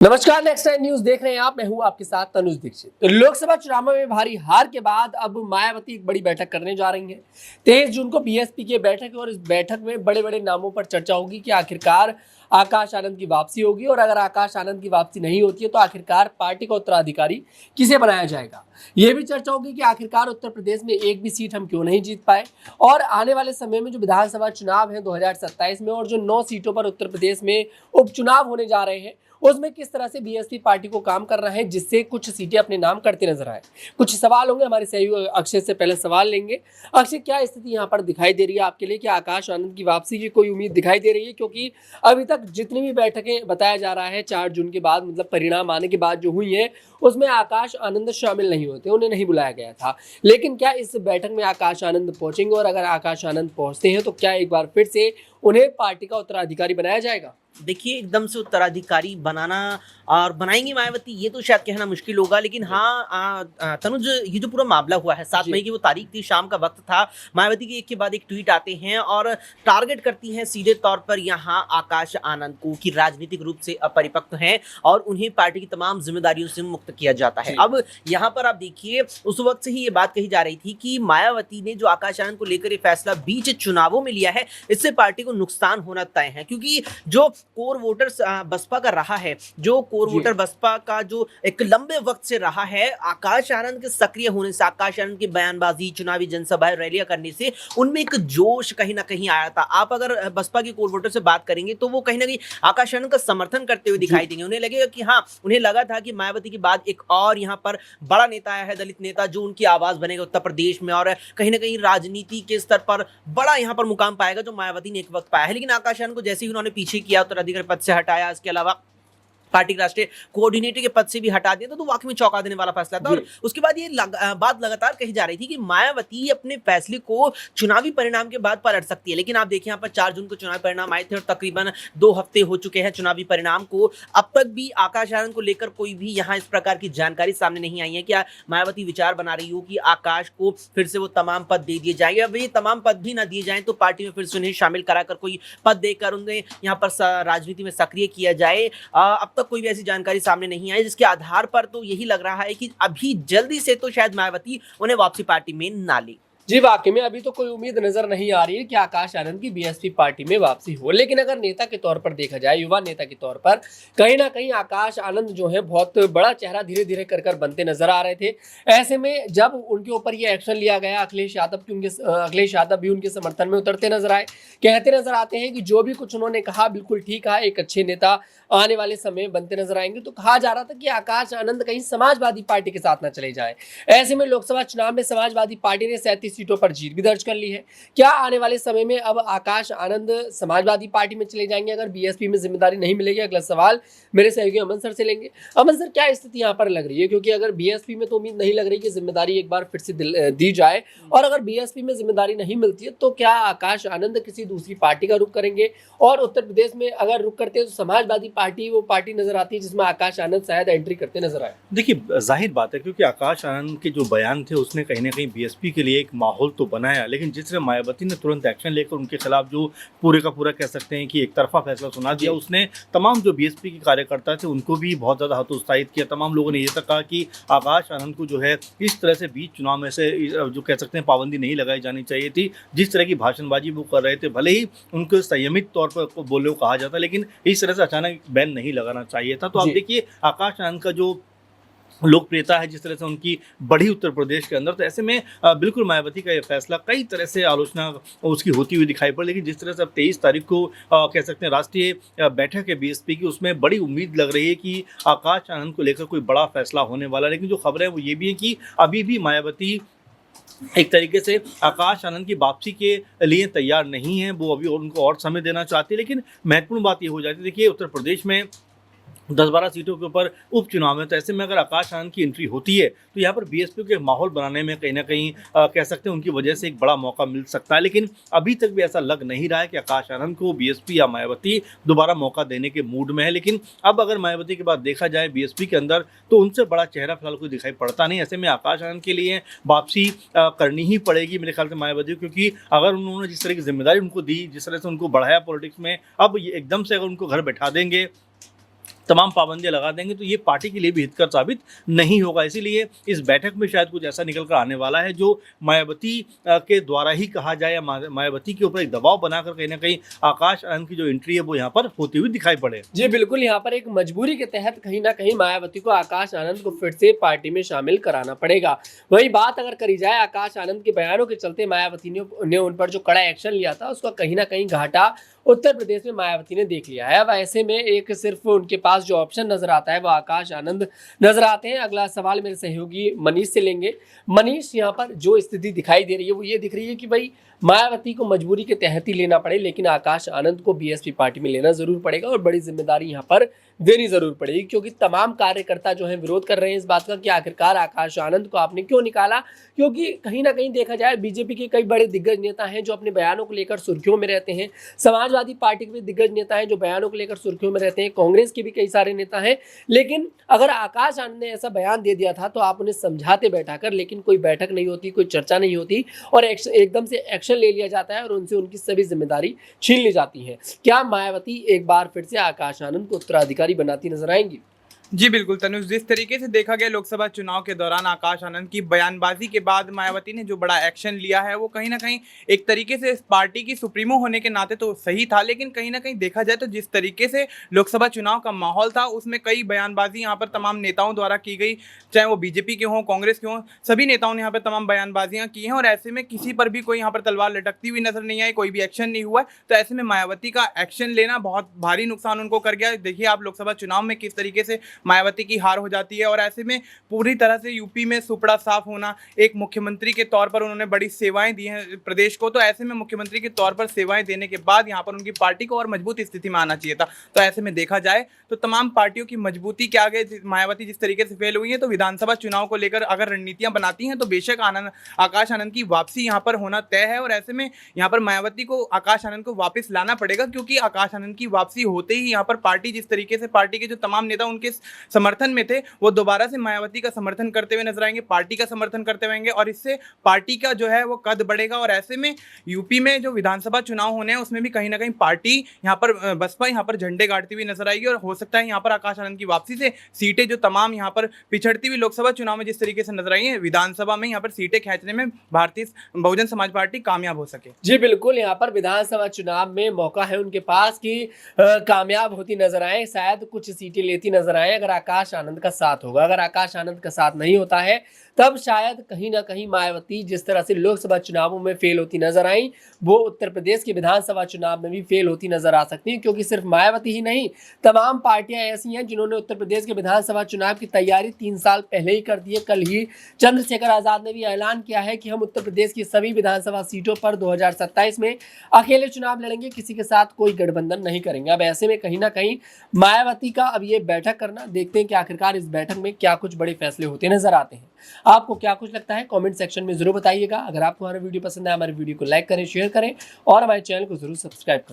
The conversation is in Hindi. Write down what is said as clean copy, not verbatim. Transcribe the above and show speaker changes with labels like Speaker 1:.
Speaker 1: नमस्कार, नेक्स्ट टाइम न्यूज देख रहे हैं आप। मैं हूं आपके साथ तनुज दीक्षित। तो लोकसभा चुनाव में भारी हार के बाद अब मायावती एक बड़ी बैठक करने जा रही हैं। 23 जून को बीएसपी की बैठक है और इस बैठक में बड़े बड़े नामों पर चर्चा होगी कि आखिरकार आकाश आनंद की वापसी होगी और अगर आकाश आनंद की वापसी नहीं होती है तो आखिरकार पार्टी का उत्तराधिकारी किसे बनाया जाएगा। यह भी चर्चा होगी कि आखिरकार उत्तर प्रदेश में एक भी सीट हम क्यों नहीं जीत पाए और आने वाले समय में जो विधानसभा चुनाव है 2027 में और जो 9 सीटों पर उत्तर प्रदेश में उपचुनाव होने जा रहे हैं उसमें किस तरह से बीएसपी पार्टी को काम कर रहा है जिससे कुछ सीटें अपने नाम करते नजर आए। कुछ सवाल होंगे हमारे सहयोगी अक्षय से पहले सवाल लेंगे। अक्षय, क्या स्थिति यहाँ पर दिखाई दे रही है आपके लिए कि आकाश आनंद की वापसी की कोई उम्मीद दिखाई दे रही है? क्योंकि अभी तक जितनी भी बैठकें बताया जा रहा है 4 जून के बाद मतलब परिणाम आने के बाद जो हुई है उसमें आकाश आनंद शामिल नहीं होते, उन्हें नहीं बुलाया गया था। लेकिन क्या इस बैठक में आकाश आनंद पहुंचेंगे और अगर आकाश आनंद पहुंचते हैं तो क्या एक बार फिर से उन्हें पार्टी का उत्तराधिकारी बनाया जाएगा?
Speaker 2: देखिए, एकदम से उत्तराधिकारी बनाना और बनाएंगी मायावती, ये तो शायद कहना मुश्किल होगा। लेकिन हाँ, तनुज, ये जो पूरा मामला हुआ है 7 मई की वो तारीख थी, शाम का वक्त था। मायावती के एक के बाद एक ट्वीट आते हैं और टारगेट करती हैं सीधे तौर पर यहाँ आकाश आनंद को कि राजनीतिक रूप से अपरिपक्व हैं और उन्हें पार्टी की तमाम जिम्मेदारियों से मुक्त किया जाता है। अब यहाँ पर आप देखिए, उस वक्त से ही ये बात कही जा रही थी कि मायावती ने जो आकाश आनंद को लेकर ये फैसला बीच चुनावों में लिया है, इससे पार्टी को नुकसान होना तय है। क्योंकि जो कोर वोटर बसपा का रहा है, जो कोर वोटर बसपा का जो एक लंबे वक्त से रहा है, आकाश आनंद के सक्रिय होने से, आकाश आनंद की बयानबाजी, चुनावी जनसभाएं, रैलियां करने से उनमें एक जोश कहीं ना कहीं आया था। आप अगर बसपा के कोर वोटर से बात करेंगे तो वो कहीं ना कहीं आकाश आनंद का समर्थन करते हुए दिखाई देंगे। उन्हें लगेगा कि हाँ, उन्हें लगा था कि मायावती के बाद एक और यहाँ पर बड़ा नेता आया है, दलित नेता, जो उनकी आवाज बनेगा उत्तर प्रदेश में और कहीं ना कहीं राजनीति के स्तर पर बड़ा यहाँ पर मुकाम पाएगा, जो मायावती ने एक वक्त पाया है। लेकिन आकाश आनंद को जैसे ही उन्होंने पीछे किया, उत्तराधिकारी पद से हटाया, इसके अलावा पार्टी के राष्ट्रीय कोऑर्डिनेटर के पद से भी हटा दिया, तो वाकई में चौंका देने वाला फैसला था। और उसके बाद ये बात लगातार कही जा रही थी कि मायावती अपने फैसले को चुनावी परिणाम के बाद पलट सकती है। लेकिन आप देखिए, यहाँ पर 4 जून को चुनावी परिणाम आए थे और तकरीबन 2 हफ्ते हो चुके हैं चुनावी परिणाम को। अब तक भी आकाश आनंद को लेकर कोई भी यहाँ इस प्रकार की जानकारी सामने नहीं आई है कि मायावती विचार बना रही हो कि आकाश को फिर से वो तमाम पद दे दिए जाएंगे। अब ये तमाम पद भी ना दिए जाएं तो पार्टी में फिर से उन्हें शामिल कराकर कोई पद देकर उन्हें यहाँ पर राजनीति में सक्रिय किया जाए। अब कोई भी ऐसी जानकारी सामने नहीं आई, जिसके आधार पर तो यही लग रहा है कि अभी जल्दी से तो शायद मायावती उन्हें वापसी पार्टी में ना ले।
Speaker 1: जी, वाकई में अभी तो कोई उम्मीद नजर नहीं आ रही है कि आकाश आनंद की बीएसपी पार्टी में वापसी हो। लेकिन अगर नेता के तौर पर देखा जाए, युवा नेता के तौर पर कहीं ना कहीं आकाश आनंद जो है बहुत बड़ा चेहरा धीरे धीरे कर बनते नजर आ रहे थे। ऐसे में जब उनके ऊपर ये एक्शन लिया गया, अखिलेश यादव भी उनके समर्थन में उतरते नजर आए, कहते नजर आते हैं कि जो भी कुछ उन्होंने कहा बिल्कुल ठीक है, एक अच्छे नेता आने वाले समय बनते नजर आएंगे। तो कहा जा रहा था कि आकाश आनंद कहीं समाजवादी पार्टी के साथ ना चले जाए। ऐसे में लोकसभा चुनाव में समाजवादी पार्टी ने 37 सीटों पर जीत भी दर्ज कर ली है। क्या आने वाले समय में अब आकाश आनंद समाजवादी पार्टी में चले जाएंगे अगर बीएसपी में जिम्मेदारी नहीं मिलेगी? अगला सवाल मेरे सहयोगी अमन सर से लेंगे। अमन सर, क्या स्थिति यहाँ पर लग रही है? क्योंकि अगर बीएसपी में तो उम्मीद नहीं लग रही कि जिम्मेदारी एक बार फिर से दी जाए, और अगर बीएसपी में जिम्मेदारी नहीं मिलती है तो क्या आकाश आनंद किसी दूसरी पार्टी का रुख करेंगे? और उत्तर प्रदेश में अगर रुख करते हैं तो समाजवादी पार्टी वो पार्टी नजर आती है जिसमें आकाश आनंद शायद एंट्री करते नजर आए।
Speaker 3: देखिए, जाहिर बात है, क्योंकि आकाश आनंद के जो बयान थे उसने कहीं ना कहीं बीएसपी के लिए एक माहौल तो बनाया, लेकिन जिस तरह मायावती ने तुरंत एक्शन लेकर उनके खिलाफ जो पूरे का पूरा कह सकते हैं कि एक तरफा फैसला सुना दिया, उसने तमाम जो बीएसपी के कार्यकर्ता थे उनको भी बहुत ज़्यादा हतोत्साहित किया। तमाम लोगों ने ये तक कहा कि आकाश आनंद को जो है इस तरह से बीच चुनाव में से जो कह सकते हैं पाबंदी नहीं लगाई जानी चाहिए थी। जिस तरह की भाषणबाजी वो कर रहे थे, भले ही उनको संयमित तौर पर बोले कहा जाता, लेकिन इस तरह से अचानक बैन नहीं लगाना चाहिए था। तो आप देखिए, आकाश आनंद का जो लोकप्रियता है जिस तरह से उनकी बढ़ी उत्तर प्रदेश के अंदर, तो ऐसे में बिल्कुल मायावती का ये फैसला कई तरह से आलोचना उसकी होती हुई दिखाई पड़ी। लेकिन जिस तरह से अब 23 तारीख को कह सकते हैं राष्ट्रीय बैठक है बीएसपी की, उसमें बड़ी उम्मीद लग रही है कि आकाश आनंद को लेकर कोई बड़ा फैसला होने वाला है। लेकिन जो खबर है वो ये भी है कि अभी भी मायावती एक तरीके से आकाश आनंद की वापसी के लिए तैयार नहीं है। वो अभी उनको और समय देना चाहती है। लेकिन महत्वपूर्ण बात ये हो जाती है, देखिए, उत्तर प्रदेश में 10-12 सीटों के ऊपर उपचुनाव में, तो ऐसे में अगर आकाश आनंद की एंट्री होती है तो यहाँ पर बीएसपी के माहौल बनाने में कहीं ना कहीं कह सकते हैं उनकी वजह से एक बड़ा मौका मिल सकता है। लेकिन अभी तक भी ऐसा लग नहीं रहा है कि आकाश आनंद को बीएसपी या मायावती दोबारा मौका देने के मूड में है। लेकिन अब अगर मायावती के बाद देखा जाए बीएसपी के अंदर, तो उनसे बड़ा चेहरा फिलहाल कोई दिखाई पड़ता नहीं। ऐसे में आकाश आनंद के लिए वापसी करनी ही पड़ेगी मेरे ख्याल से मायावती, क्योंकि अगर उन्होंने जिस तरह की जिम्मेदारी उनको दी, जिस तरह से उनको बढ़ाया पॉलिटिक्स में, अब एकदम से अगर उनको घर बैठा देंगे तमाम पाबंदियां लगा देंगे तो ये पार्टी के लिए भी हितकर साबित नहीं होगा। इसीलिए इस बैठक में शायद कुछ ऐसा निकल कर आने वाला है जो मायावती के द्वारा ही कहा जाए या मायावती के ऊपर एक दबाव बनाकर कहीं ना कहीं आकाश आनंद की जो एंट्री है वो यहाँ पर होती हुई दिखाई पड़े।
Speaker 1: जी बिल्कुल, यहाँ पर एक मजबूरी के तहत कहीं ना कहीं मायावती को आकाश आनंद को फिर से पार्टी में शामिल कराना पड़ेगा। वही बात अगर करी जाए आकाश आनंद के बयानों के चलते मायावती ने उन पर जो कड़ा एक्शन लिया था उसका कहीं ना कहीं घाटा उत्तर प्रदेश में मायावती ने देख लिया है। अब ऐसे में एक सिर्फ उनके पास जो ऑप्शन नजर आता है वो आकाश आनंद नजर आते हैं। अगला सवाल मेरे सहयोगी मनीष से लेंगे। मनीष, यहाँ पर जो स्थिति दिखाई दे रही है वो ये दिख रही है कि भाई मायावती को मजबूरी के तहत ही लेना पड़े, लेकिन आकाश आनंद को बीएसपी पार्टी में लेना जरूर पड़ेगा और बड़ी जिम्मेदारी यहाँ पर देनी जरूर पड़ेगी, क्योंकि तमाम कार्यकर्ता जो है विरोध कर रहे हैं इस बात का कि आखिरकार आकाश आनंद को आपने क्यों निकाला। क्योंकि कहीं ना कहीं देखा जाए बीजेपी के कई बड़े दिग्गज नेता हैं जो अपने बयानों को लेकर सुर्खियों में रहते हैं, समाजवादी पार्टी के भी दिग्गज नेता हैं जो बयानों को लेकर सुर्खियों में रहते हैं, कांग्रेस के भी कई सारे नेता हैं। लेकिन अगर आकाश आनंद ने ऐसा बयान दे दिया था तो आप उन्हें समझाते बैठाकर, लेकिन कोई बैठक नहीं होती, कोई चर्चा नहीं होती और एकदम से एक्शन ले लिया जाता है और उनसे उनकी सभी जिम्मेदारी छीन ली जाती है। क्या मायावती एक बार फिर से आकाश आनंद को उत्तराधिकारी बनाती नजर आएंगी?
Speaker 4: जी बिल्कुल तनुज, जिस तरीके से देखा गया लोकसभा चुनाव के दौरान आकाश आनंद की बयानबाजी के बाद मायावती ने जो बड़ा एक्शन लिया है वो कहीं ना कहीं एक तरीके से इस पार्टी की सुप्रीमो होने के नाते तो सही था, लेकिन कहीं ना कहीं देखा जाए तो जिस तरीके से लोकसभा चुनाव का माहौल था उसमें कई बयानबाजी यहाँ पर तमाम नेताओं द्वारा की गई, चाहे वो बीजेपी के हों, कांग्रेस के हों, सभी नेताओं ने यहाँ पर तमाम बयानबाजियाँ की हैं और ऐसे में किसी पर भी कोई यहाँ पर तलवार लटकती हुई नजर नहीं आई, कोई भी एक्शन नहीं हुआ। तो ऐसे में मायावती का एक्शन लेना बहुत भारी नुकसान उनको कर गया। देखिए आप लोकसभा चुनाव में किस तरीके से मायावती की हार हो जाती है और ऐसे में पूरी तरह से यूपी में सुपड़ा साफ होना, एक मुख्यमंत्री के तौर पर उन्होंने बड़ी सेवाएं दी हैं प्रदेश को, तो ऐसे में मुख्यमंत्री के तौर पर सेवाएं देने के बाद यहाँ पर उनकी पार्टी को और मजबूत स्थिति में आना चाहिए था। तो ऐसे में देखा जाए तो तमाम पार्टियों की मजबूती के आगे मायावती जिस तरीके से फेल हुई है, तो विधानसभा चुनाव को लेकर अगर रणनीतियां बनाती हैं तो बेशक आकाश आनंद की वापसी यहाँ पर होना तय है और ऐसे में यहाँ पर मायावती को आकाश आनंद को वापस लाना पड़ेगा, क्योंकि आकाश आनंद की वापसी होते ही यहाँ पर पार्टी जिस तरीके से पार्टी के जो तमाम नेता उनके समर्थन में थे वो दोबारा से मायावती का समर्थन करते हुए नजर आएंगे, पार्टी का समर्थन करते हुए आएंगे और इससे पार्टी का जो है वो कद बढ़ेगा। और ऐसे में यूपी में जो विधानसभा चुनाव होने हैं उसमें भी कहीं ना कहीं पार्टी यहाँ पर बसपा यहाँ पर झंडे गाड़ती हुई नजर आएगी और हो सकता है यहाँ पर आकाश आनंद की वापसी से सीटें जो तमाम यहाँ पर पिछड़ती हुई लोकसभा चुनाव में जिस तरीके से नजर आई है, विधानसभा में यहाँ पर सीटें खींचने में भारतीय बहुजन समाज पार्टी कामयाब हो सके।
Speaker 1: जी बिल्कुल, यहाँ पर विधानसभा चुनाव में मौका है उनके पास कि कामयाब होती नजर आए, शायद कुछ सीटें लेती नजर आए अगर आकाश आनंद का साथ होगा। अगर आकाश आनंद का साथ नहीं होता है तब शायद कहीं ना कहीं मायावती जिस तरह से लोकसभा चुनावों में फेल होती नजर आई वो उत्तर प्रदेश के विधानसभा चुनाव में भी फेल होती नजर आ सकती है, क्योंकि सिर्फ मायावती ही नहीं तमाम पार्टियां ऐसी हैं जिन्होंने उत्तर प्रदेश के विधानसभा चुनाव की तैयारी 3 साल पहले ही कर दी है। कल ही चंद्रशेखर आजाद ने भी ऐलान किया है कि हम उत्तर प्रदेश की सभी विधानसभा सीटों पर 2027 में अकेले चुनाव लड़ेंगे, किसी के साथ कोई गठबंधन नहीं करेंगे। अब ऐसे में कहीं ना कहीं मायावती का अब ये बैठक करना, देखते हैं कि आखिरकार इस बैठक में क्या कुछ बड़े फैसले होते नजर आते हैं। आपको क्या कुछ लगता है कमेंट सेक्शन में जरूर बताइएगा। अगर आपको हमारा वीडियो पसंद है हमारे वीडियो को लाइक करें, शेयर करें और हमारे चैनल को जरूर सब्सक्राइब करें।